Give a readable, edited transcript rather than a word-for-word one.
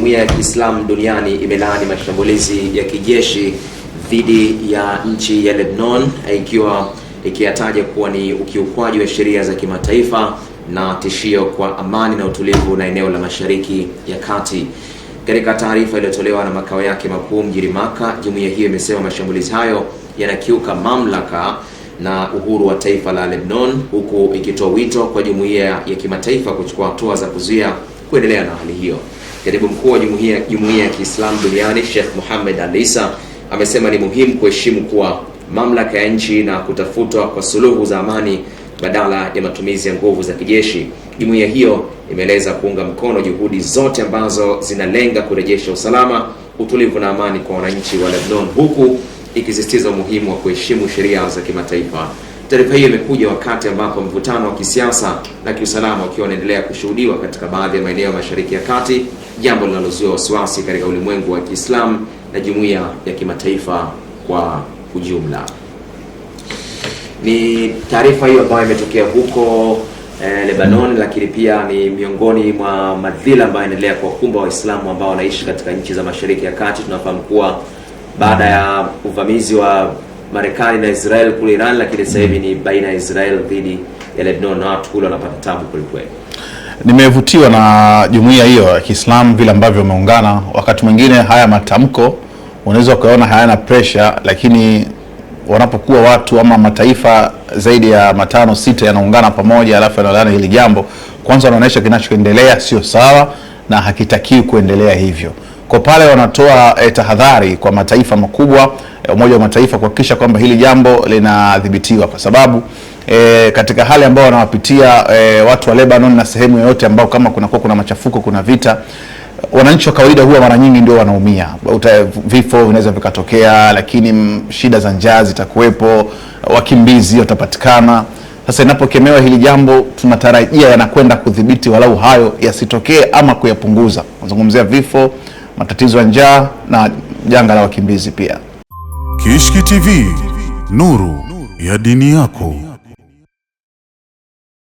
Jumuiya ya Kiislamu duniani imelaani mashambulizi ya kijeshi dhidi ya nchi ya Lebanon, ikiwa ikiyataja kuwa ni ukiukwaji wa sheria za kimataifa na tishio kwa amani na utulivu na eneo la Mashariki ya Kati. Katika taarifa iliyotolewa na makao yake makuu mjini Maka, jumuiya hiyo imesema mashambulizi hayo yanakiuka mamlaka na uhuru wa taifa la Lebanon, huku ikitoa wito kwa jumuiya ya kimataifa kuchukua hatua za kuzuia kuendelea na hali hiyo. Katibu mkuu wa jumuiya ya Kiislamu duniani Sheikh Mohammed Al-Isa amesema ni muhimu kuheshimu kuwa mamlaka ya nchi na kutafutwa kwa suluhu za amani badala ya matumizi ya nguvu za kijeshi. Jumuiya hiyo imeeleza kuunga mkono juhudi zote ambazo zinalenga kurejesha usalama, utulivu na amani kwa wananchi wa Lebanon, huku ikisisitiza umuhimu wa kuheshimu sheria za kimataifa. Taarifa hiyo imekuja wakati ambapo mvutano wa kisiasa na kiusalama ukiwa unaendelea kushuhudiwa katika baadhi ya maeneo ya Mashariki ya Kati, jambo linalozua wasiwasi katika ulimwengu wa Kiislamu na jumuiya ya kimataifa kwa ujumla. Ni taarifa hiyo ambayo imetokea huko Lebanon, lakini pia ni miongoni mwa madhila ambayo yanaendelea kuwakumba Waislamu ambao wanaishi katika nchi za Mashariki ya Kati. Tunafahamu kuwa baada ya uvamizi wa Marekani na Israel kule Iran, lakini sasa hivi ni baina ya Israel dhidi ya Lebanon, na watu kule wanapata tabu kweli. Nimevutiwa na jumuiya hiyo ya Kiislamu vile ambavyo wameungana. Wakati mwingine haya matamko unaweza kuona hayana pressure, lakini wanapokuwa watu ama mataifa zaidi ya 5-6 yanaungana pamoja alafu yanalana hili jambo, kwanza wanaonyesha kinachoendelea sio sawa na hakitakiwi kuendelea hivyo. Kwa pale wanatoa tahadhari kwa mataifa makubwa, Umoja wa Mataifa, kuhakikisha kwamba hili jambo linadhibitiwa, kwa sababu katika hali ambayo wanawapitia watu wa Lebanon na sehemu yoyote ambao kama kuna machafuko, kuna vita, wananchi wa kawaida huwa mara nyingi ndio wanaumia. Vifo vinaweza vikatokea, lakini shida za njaa zitakuwepo, wakimbizi watapatikana. Sasa inapokemewa hili jambo, tunatarajia yanakwenda kudhibiti walau hayo yasitokee ama kuyapunguza. Nazungumzia vifo, matatizo ya njaa na janga la wakimbizi pia. Kishki TV, nuru ya dini yako.